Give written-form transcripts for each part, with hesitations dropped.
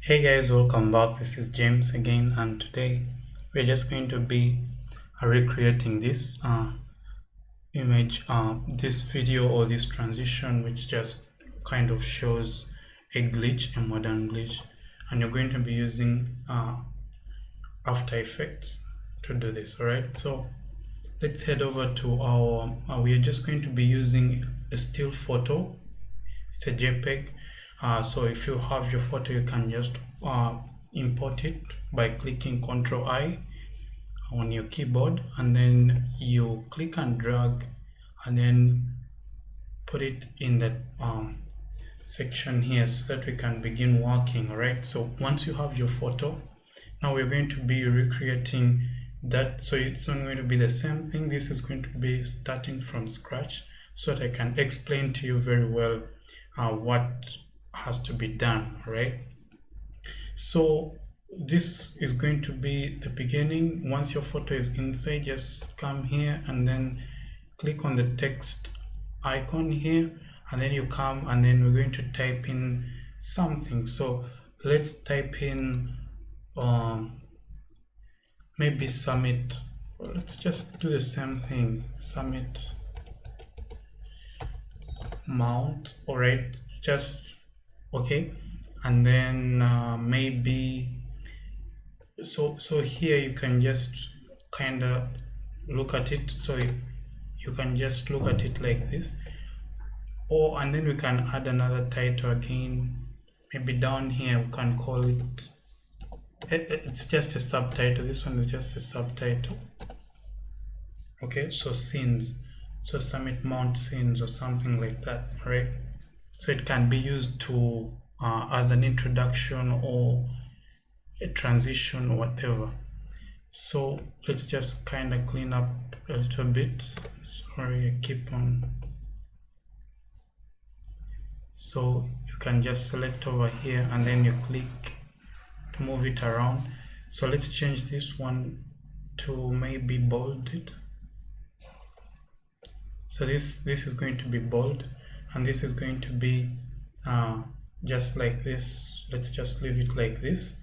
Hey guys, welcome back. This is James again, and today we're just going to be recreating this image, this video or this transition, which just kind of shows a glitch, a modern glitch, and you're going to be using After Effects to do this. All right, so let's head over to our. We are just going to be using a still photo. It's a JPEG. So if you have your photo, you can just import it by clicking Ctrl I on your keyboard, and then you click and drag and then put it in that section here so that we can begin working. All right, so once you have your photo, now we're going to be recreating that. So it's not going to be the same thing. This is going to be starting from scratch so that I can explain to you very well what has to be done. All right, so this is going to be the beginning. Once your photo is inside, just come here and then click on the text icon here, and then you come and then we're going to type in something. So let's type in maybe summit. Let's just do the same thing, summit mount. All right, just okay, and then maybe so here you can just kind of look at it. So you can just look at it like this, or and then we can add another title again. Maybe down here we can call it's just a subtitle. This one is just a subtitle. Okay, so scenes, so summit mount scenes or something like that, right? So it can be used to as an introduction or a transition or whatever. So let's just kind of clean up a little bit. Sorry, I keep on. So you can just select over here and then you click to move it around. So let's change this one to maybe bold it. So this is going to be bold, and this is going to be just like this. Let's just leave it like this.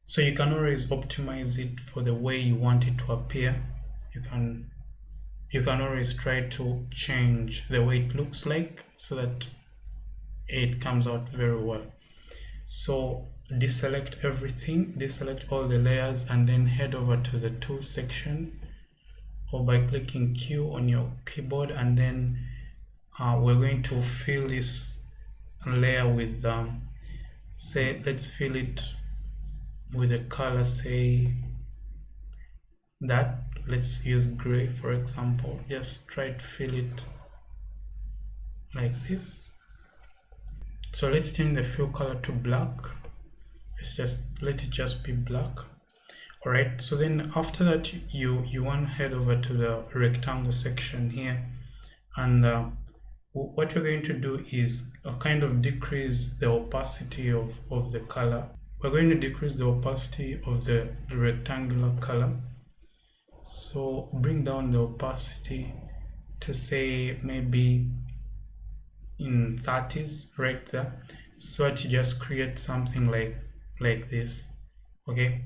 So you can always optimize it for the way you want it to appear. You can always try to change the way it looks like so that it comes out very well. So deselect everything, deselect all the layers, and then head over to the tool section, or by clicking Q on your keyboard, and then we're going to fill this layer with say, let's fill it with a color, say that, let's use gray for example. Just try to fill it like this. So let's change the fill color to black. Let's just let it just be black. All right, so then after that you want to head over to the rectangle section here, and what you're going to do is kind of decrease the opacity of the color. We're going to decrease the opacity of the rectangular color. So bring down the opacity to say maybe in 30s, right there, so that you just create something like this. Okay,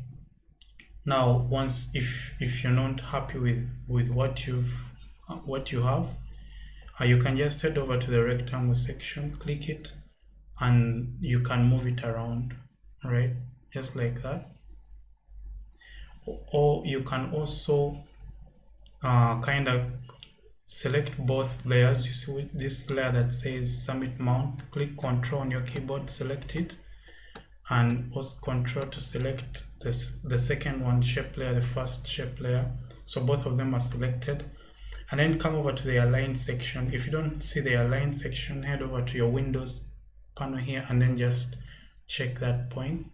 now once if you're not happy with what you have, you can just head over to the rectangle section, click it, and you can move it around, right, just like that. Or you can also kind of select both layers. You see this layer that says summit mount, click Ctrl on your keyboard, select it, and also Ctrl to select the second one, shape layer, the first shape layer. So both of them are selected, and then come over to the align section. If you don't see the align section, head over to your Windows panel here and then just check that point,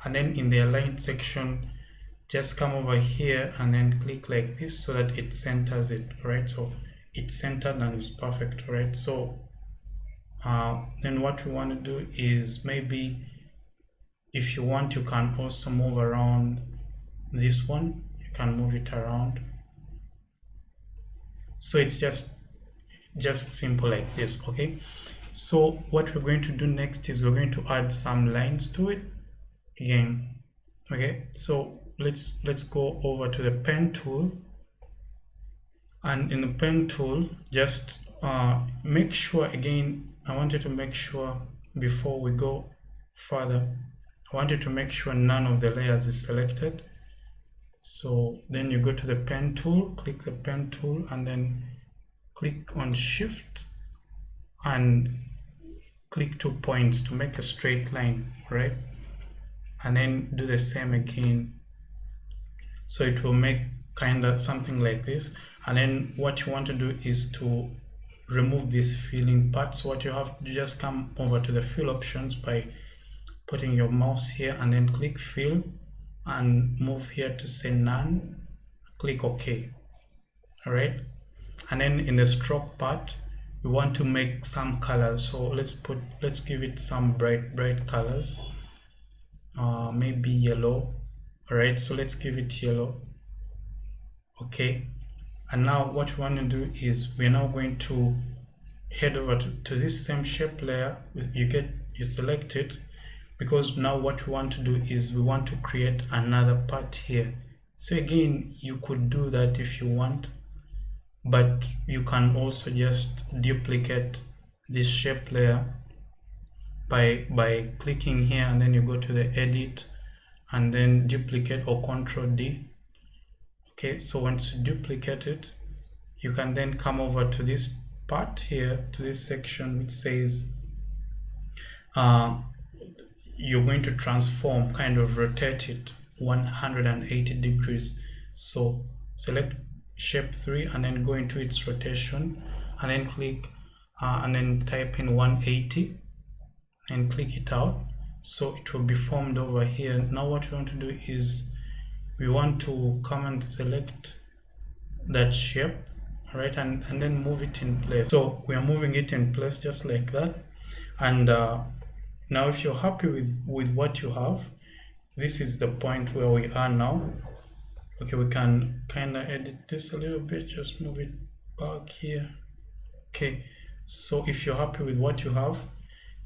and then in the align section just come over here and then click like this so that it centers it, right? So it's centered and it's perfect, right? So then what we want to do is, maybe if you want, you can also move around this one. You can move it around. So it's just simple like this. Okay, so what we're going to do next is we're going to add some lines to it. again. Okay, so let's go over to the pen tool, and in the pen tool, just make sure, again, I want you to make sure before we go further, I want you to make sure none of the layers is selected. So then you go to the pen tool, click the pen tool, and then click on shift and click 2 points to make a straight line, right? And then do the same again, so it will make kind of something like this. And then what you want to do is to remove this filling part. So what you have to just come over to the fill options by putting your mouse here and then click fill and move here to say none, click OK. All right, and then in the stroke part we want to make some colors, so let's give it some bright colors, maybe yellow. All right, so let's give it yellow. Okay, and now what we want to do is we're now going to head over to this same shape layer. You select it, because now what we want to do is we want to create another part here. So again, you could do that if you want, but you can also just duplicate this shape layer by clicking here, and then you go to the edit and then duplicate or Control D. Okay, so once you duplicate it, you can then come over to this part here, to this section which says you're going to transform, kind of rotate it 180 degrees. So select shape 3 and then go into its rotation, and then click and then type in 180 and click it out, so it will be formed over here. Now what we want to do is we want to come and select that shape, right, and then move it in place. So we are moving it in place just like that. And now if you're happy with what you have, this is the point where we are now. Okay, we can kind of edit this a little bit, just move it back here. Okay, so if you're happy with what you have,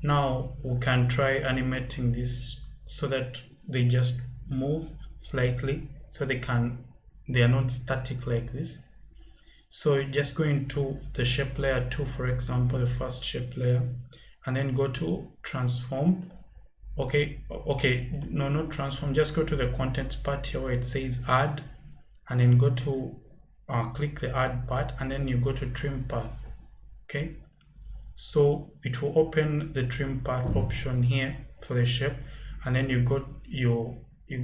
now we can try animating this so that they just move slightly, so they are not static like this. So just go into the shape layer 2, for example, the first shape layer, and then go to transform. Okay, no, not transform, just go to the contents part here where it says add, and then go to click the add part, and then you go to trim path. Okay, so it will open the trim path option here for the shape, and then you go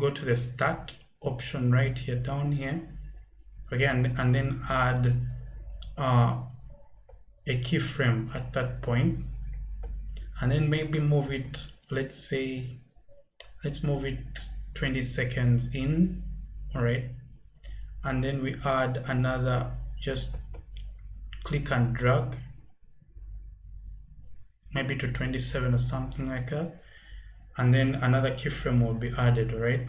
to the start option right here, down here again, and then add a keyframe at that point, and then maybe move it, let's move it 20 seconds in. All right, and then we add another, just click and drag maybe to 27 or something like that, and then another keyframe will be added, right?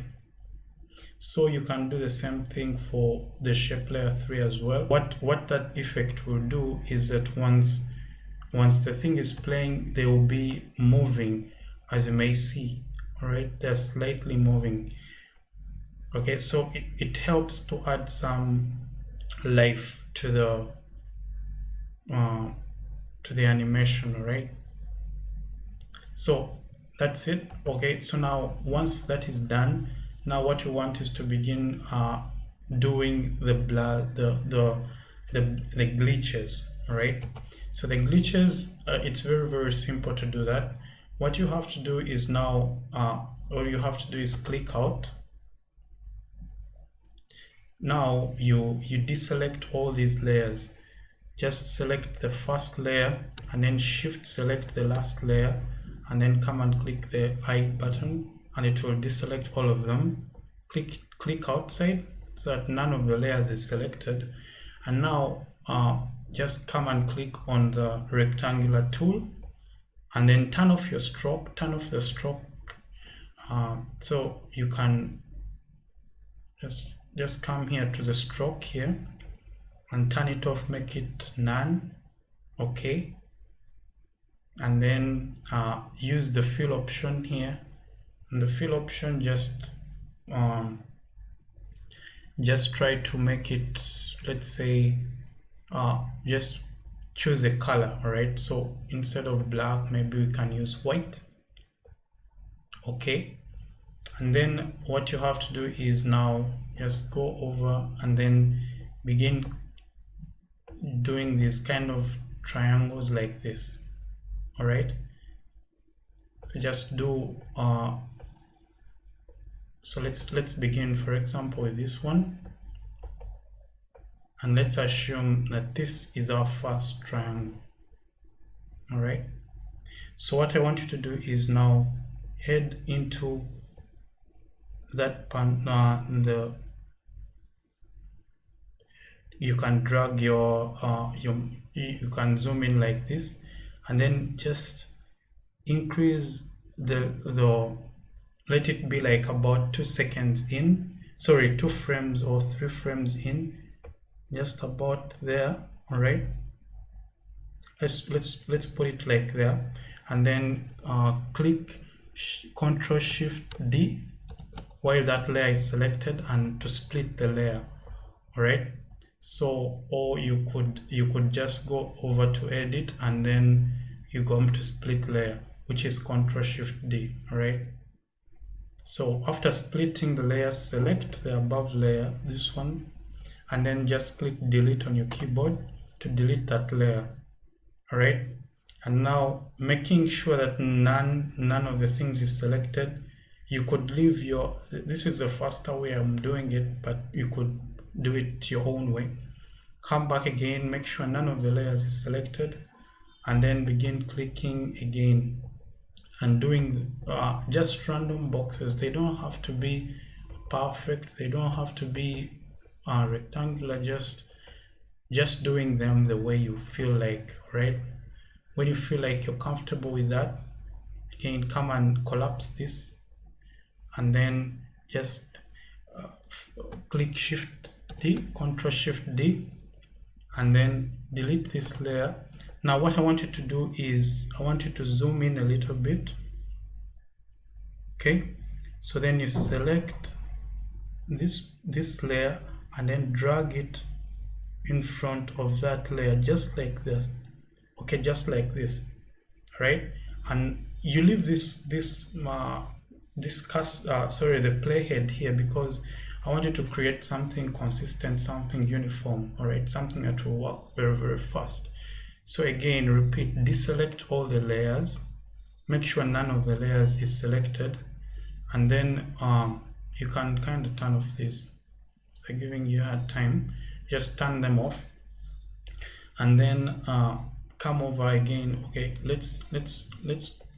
So you can do the same thing for the shape layer 3 as well. What that effect will do is that once the thing is playing, they will be moving, as you may see. All right, they're slightly moving. Okay, so it helps to add some life to the animation. All right, so that's it. Okay, so now once that is done, now what you want is to begin doing the glitches. All right, so the glitches, it's very simple to do that. What you have to do is now all you have to do is click out. Now you deselect all these layers. Just select the first layer and then shift select the last layer, and then come and click the I button, and it will deselect all of them. Click outside so that none of the layers is selected, and now just come and click on the rectangular tool, and then turn off the stroke. So you can just come here to the stroke here and turn it off, make it none. Okay, and then use the fill option here And the fill option, just try to make it, let's say, just choose a color. All right, so instead of black, maybe we can use white. Okay, and then what you have to do is now just go over and then begin doing these kind of triangles like this. All right, so just do so let's begin, for example, with this one, and let's assume that this is our first triangle. All right, so what I want you to do is now head into that you can drag your you can zoom in like this, and then just increase the let it be like about 2 seconds in, sorry, 2 frames or 3 frames in, just about there. All right, let's put it like there, and then click Ctrl Shift D while that layer is selected, and to split the layer. All right, so, or you could just go over to edit and then you go to split layer, which is Ctrl Shift D. All right, so after splitting the layers, select the above layer, this one, and then just click delete on your keyboard to delete that layer. All right, and now making sure that none of the things is selected, you could leave your, this is the faster way I'm doing it, but you could do it your own way. Come back again, make sure none of the layers is selected, and then begin clicking again and doing just random boxes. They don't have to be perfect, they don't have to be rectangular, just doing them the way you feel like. Right, when you feel like you're comfortable with that, again come and collapse this, and then just click Shift D, Ctrl Shift D, and then delete this layer. Now what I want you to do is I want you to zoom in a little bit. Okay, so then you select this layer and then drag it in front of that layer, just like this. Okay, just like this, right? And you leave the playhead here, because I want you to create something consistent, something uniform. All right, something that will work very, very fast. So again, repeat, deselect all the layers, make sure none of the layers is selected, and then you can kind of turn off this. So giving you a hard time, just turn them off, and then come over again. Okay, let's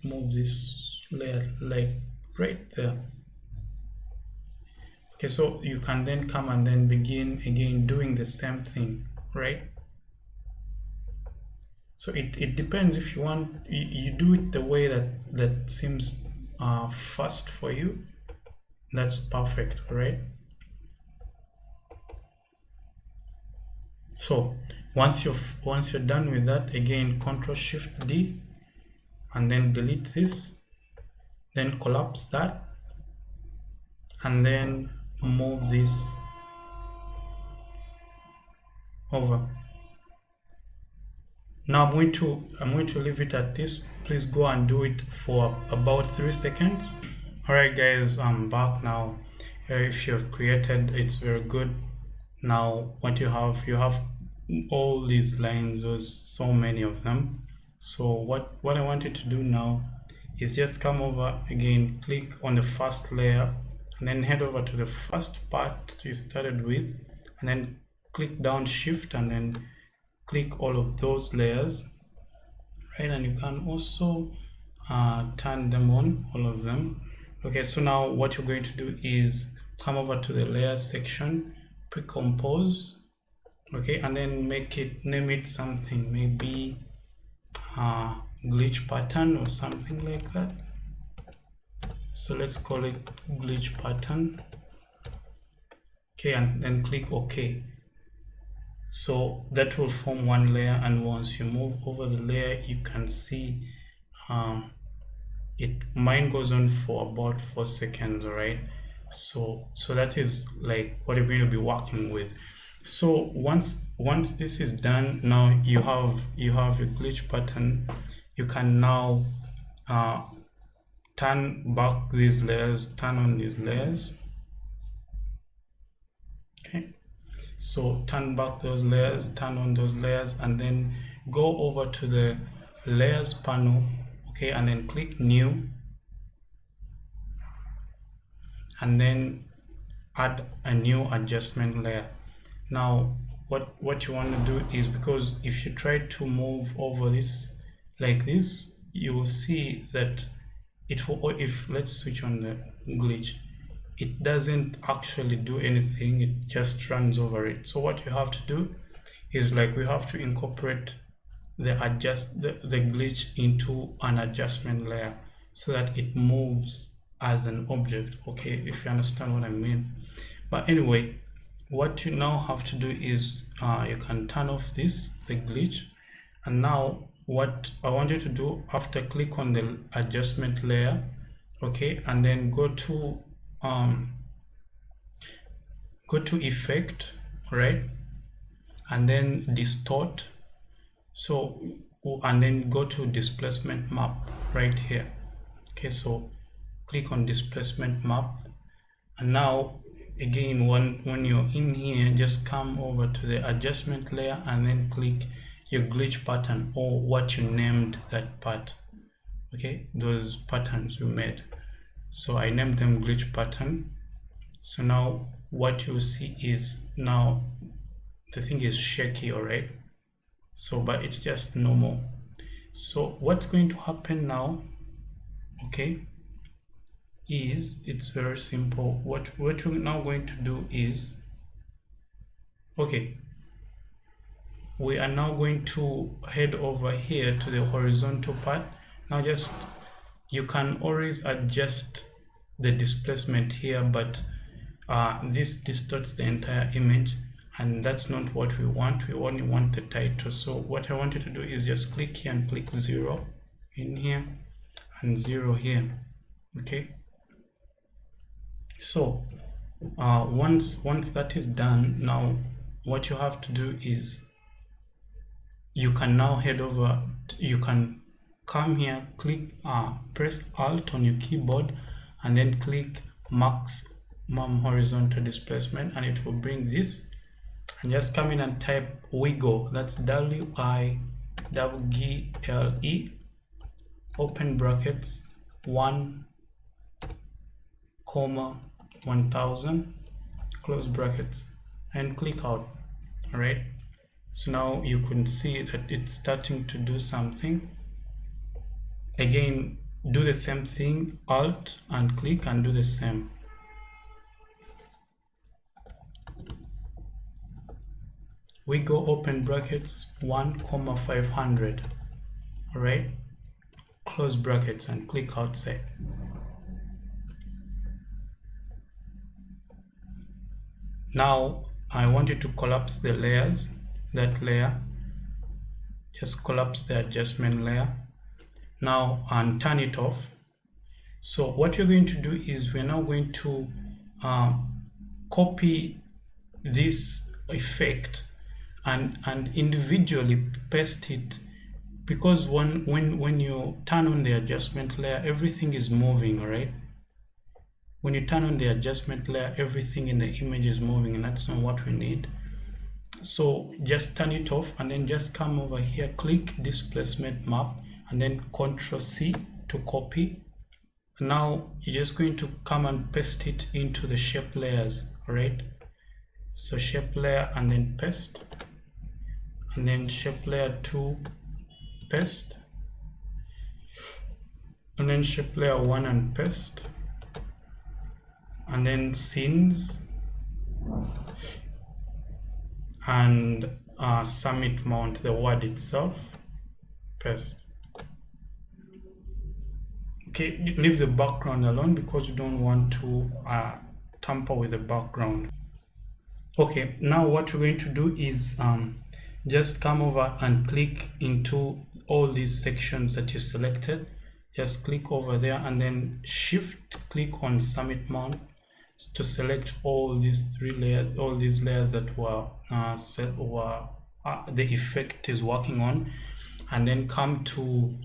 move this layer like right there. Okay, so you can then come and then begin again doing the same thing, right? So it depends. If you want, you do it the way that seems fast for you, that's perfect, right? So once you're done with that, again Ctrl Shift D, and then delete this, then collapse that, and then move this over. Now I'm going to leave it at this. Please go and do it for about 3 seconds. All right guys, I'm back now. If you have created, it's very good. Now what you have all these lines, there's so many of them. So what I want you to do now is just come over again, click on the first layer, and then head over to the first part you started with, and then click down Shift and then click all of those layers, right? And you can also turn them on, all of them. Okay, so now what you're going to do is come over to the layers section, pre-compose, okay, and then name it something, maybe glitch pattern or something like that. So let's call it glitch pattern. Okay, and then click OK. So that will form one layer, and once you move over the layer, you can see mine goes on for about 4 seconds, right? So that is like what you're going to be working with. So once this is done, now you have a glitch pattern. You can now turn back these layers, turn on these layers. Okay, so turn back those layers, turn on those layers, and then go over to the layers panel. Okay, and then click new, and then add a new adjustment layer. Now what you want to do is, because if you try to move over this like this, you will see that it will, if let's switch on the glitch, it doesn't actually do anything, it just runs over it. So what you have to do is, like, we have to incorporate the glitch into an adjustment layer so that it moves as an object. Okay, if you understand what I mean. But anyway, what you now have to do is you can turn off the glitch, and now what I want you to do, after click on the adjustment layer, okay, and then go to effect, right, and then distort. So, and then go to displacement map right here. Okay, so click on displacement map, and now again, when you're in here, just come over to the adjustment layer and then click your glitch pattern, or what you named that part. Okay, those patterns you made. So I named them glitch pattern. So now what you see is, now the thing is shaky, all right? So, but it's just normal. So what's going to happen now, okay, is, it's very simple. What we're now going to do is, okay, we are now going to head over here to the horizontal part. Now just, you can always adjust the displacement here, but this distorts the entire image, and that's not what we want. We only want the title. So what I want you to do is just click here and click 0 in here and 0 here. Okay, so once that is done, now what you have to do is, you can now head over, you can come here, click press Alt on your keyboard, and then click maximum horizontal displacement, and it will bring this, and just come in and type wiggle. That's WIGGLE, open brackets 1,1000 close brackets, and click out. All right, so now you can see that it's starting to do something. Again, do the same thing, Alt and click, and do the same. We go open brackets 1,500. All right, close brackets and click outside. Now I want you to collapse the layers, that layer, just collapse the adjustment layer now and turn it off. So what you're going to do is, we're now going to copy this effect and individually paste it, because when you turn on the adjustment layer, everything is moving. All right, when you turn on the adjustment layer, everything in the image is moving, and that's not what we need. So just turn it off, and then just come over here, click displacement map, and then Ctrl C to copy. Now you're just going to come and paste it into the shape layers. All right, so shape layer and then paste, and then shape layer 2, paste, and then shape layer 1 and paste, and then scenes and summit mount, the word itself, paste. Okay, leave the background alone because you don't want to tamper with the background. Okay, now what we're going to do is just come over and click into all these sections that you selected, just click over there and then shift click on summit mount to select all these three layers, all these layers that were the effect is working on, and then come to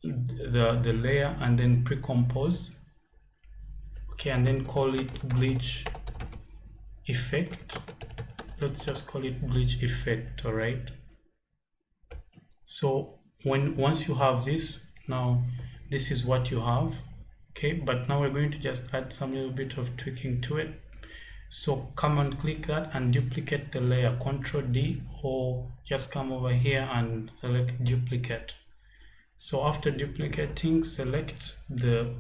the layer and then pre-compose. Okay, and then call it glitch effect. Let's just call it glitch effect. All right, so once you have this, now this is what you have. Okay, but now we're going to just add some little bit of tweaking to it. So come and click that and duplicate the layer, Ctrl D, or just come over here and select duplicate. So after duplicating, select the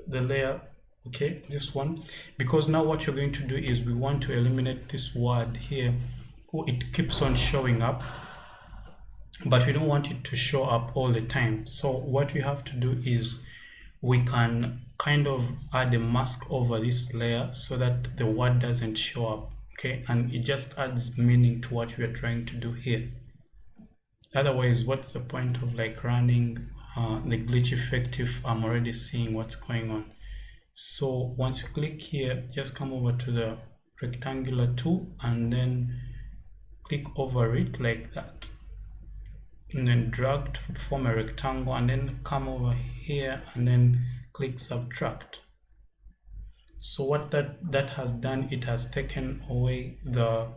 layer, okay, this one, because now what you're going to do is we want to eliminate this word here. It keeps on showing up, but we don't want it to show up all the time. So what we have to do is we can kind of add a mask over this layer so that the word doesn't show up, okay, and it just adds meaning to what we are trying to do here. Otherwise, what's the point of like running the glitch effect if I'm already seeing what's going on? So once you click here, just come over to the rectangular tool and then click over it like that, and then drag to form a rectangle, and then come over here and then click subtract. So what that has done, it has taken away the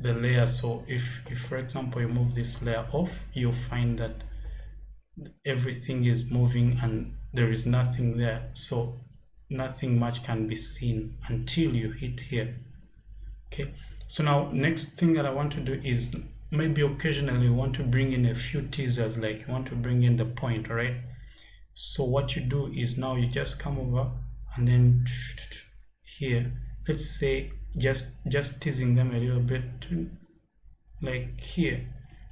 layer. So if for example you move this layer off, you'll find that everything is moving and there is nothing there, so nothing much can be seen until you hit here. Okay, so now next thing that I want to do is maybe occasionally you want to bring in a few teasers, like you want to bring in the point, right? So what you do is now you just come over and then here, let's say just teasing them a little bit to, like here,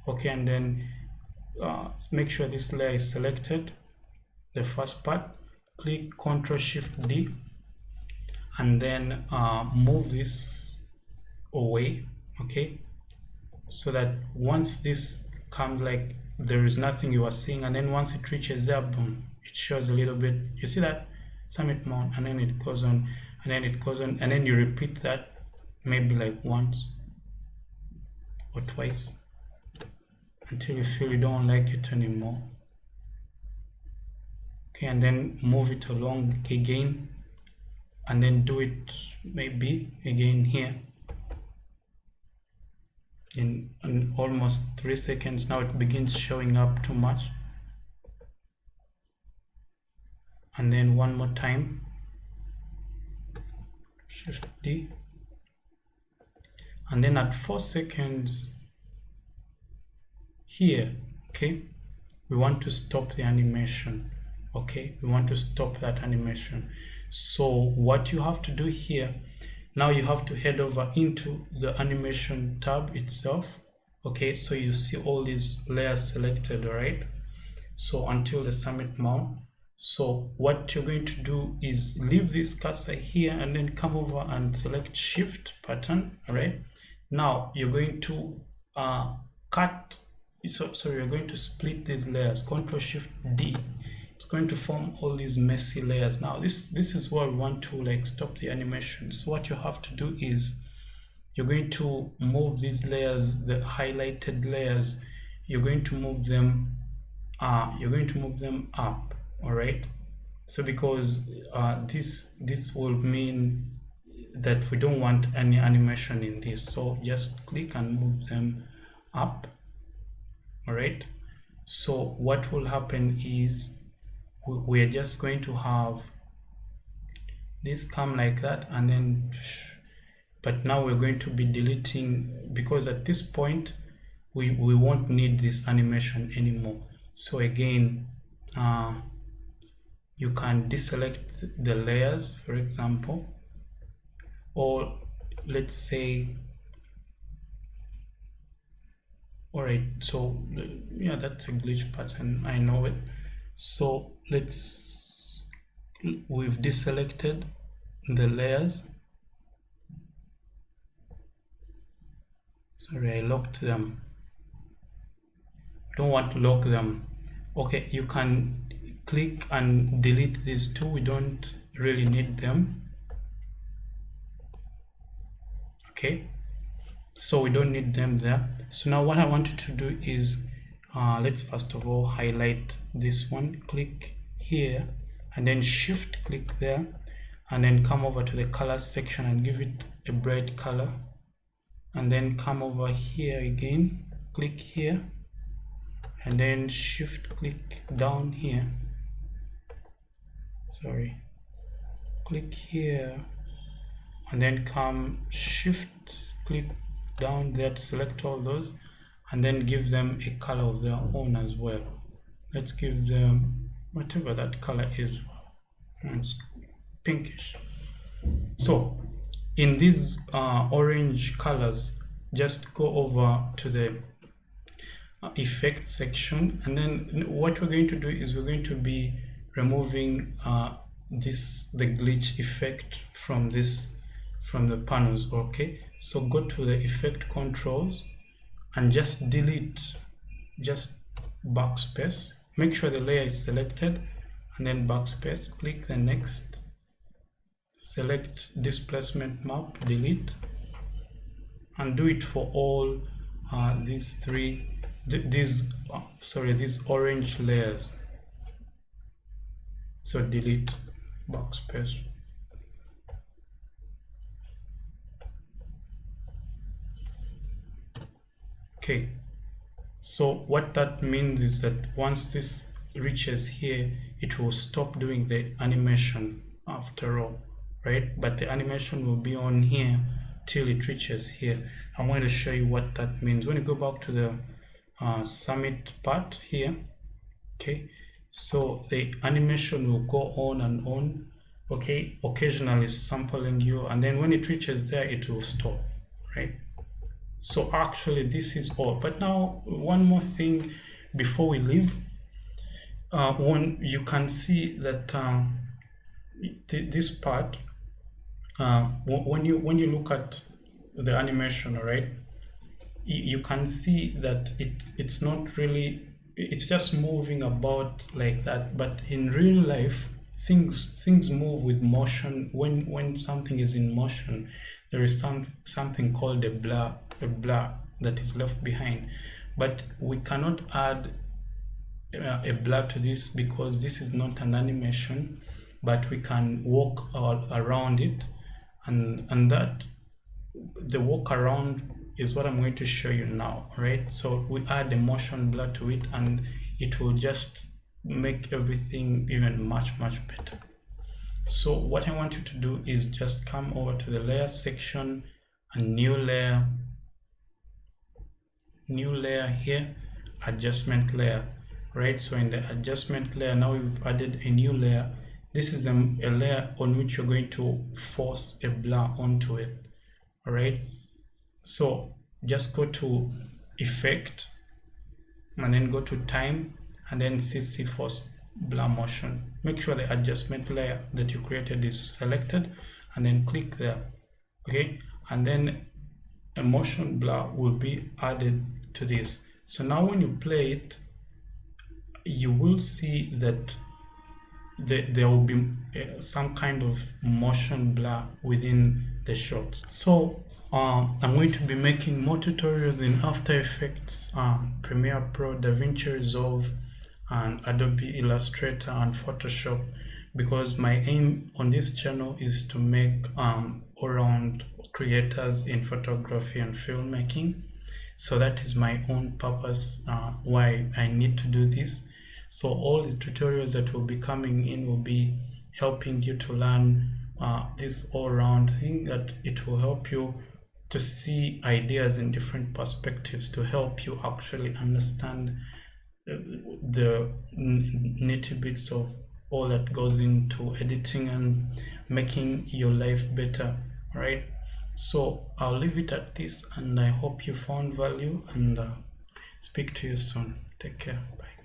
okay, and then make sure this layer is selected, the first part, click Ctrl Shift D, and then move this away, okay, so that once this comes, like there is nothing you are seeing, and then once it reaches there, boom, it shows a little bit. You see that summit mount, and then it goes on, and then it goes on, and then you repeat that maybe like once or twice until you feel you don't like it anymore. Okay, and then move it along again, and then do it maybe again here in almost 3 seconds. Now it begins showing up too much, and then one more time, Shift D, and then at 4 seconds here, okay, we want to stop the animation. Okay, we want to stop that animation. So what you have to do here, now you have to head over into the animation tab itself. Okay, so you see all these layers selected, right? So until the summit mount. So what you're going to do is leave this cursor here and then come over and select shift pattern. All right, now you're going to you're going to split these layers, Ctrl Shift D. It's going to form all these messy layers. Now this is where we want to like stop the animation. So what you have to do is you're going to move these layers, the highlighted layers, you're going to move them up. All right, so because this will mean that we don't want any animation in this, so just click and move them up. All right, so what will happen is we are just going to have this come like that, and then, but now we're going to be deleting, because at this point we won't need this animation anymore. So again, you can deselect the layers, for example, or let's say, all right, so yeah, that's a glitch pattern, I know it. So we've deselected the layers. Sorry, I locked them. don't want to lock them. Okay, you can click and delete these two. We don't really need them. Okay, so we don't need them there. So now what I want you to do is let's first of all highlight this one, click here, and then shift click there, and then come over to the color section and give it a bright color, and then come over here again, click here, and then shift click down here, click here, and then come shift click down there to select all those, and then give them a color of their own as well. Let's give them whatever that color is. It's pinkish. So in these orange colors, just go over to the effect section, and then what we're going to do is we're going to be removing the glitch effect from the panels. Okay, so go to the effect controls and just delete, just backspace, make sure the layer is selected, and then backspace, click the next, select displacement map, delete, and do it for all these orange layers. So delete, backspace. Okay, so what that means is that once this reaches here, it will stop doing the animation after all, right? But the animation will be on here till it reaches here. I'm going to show you what that means. When you go back to the summit part here, okay, so the animation will go on and on, okay, occasionally sampling you, and then when it reaches there, it will stop, right? So actually this is all. But now one more thing before we leave. When you can see that this part, when you look at the animation, right, you can see that it's not really, it's just moving about like that. But in real life, things move with motion. When something is in motion, there is something called a blur that is left behind. But we cannot add a blur to this because this is not an animation, but we can walk around it, and that the walk around is what I'm going to show you now, right? So we add a motion blur to it, and it will just make everything even much better. So what I want you to do is just come over to the layer section, and new layer here, adjustment layer, right? So in the adjustment layer, now we've added a new layer. This is a layer on which you're going to force a blur onto it. All right, so just go to effect, and then go to time, and then CC force blur motion. Make sure the adjustment layer that you created is selected, and then click there. Okay, and then a motion blur will be added to this. So now when you play it, you will see that there will be some kind of motion blur within the shots. So I'm going to be making more tutorials in After Effects, Premiere Pro, DaVinci Resolve, and Adobe Illustrator and Photoshop, because my aim on this channel is to make all-round creators in photography and filmmaking. So that is my own purpose, why I need to do this. So all the tutorials that will be coming in will be helping you to learn this all-round thing, that it will help you to see ideas in different perspectives, to help you actually understand the nitty bits of all that goes into editing and making your life better, right? So I'll leave it at this, and I hope you found value, and speak to you soon. Take care. Bye.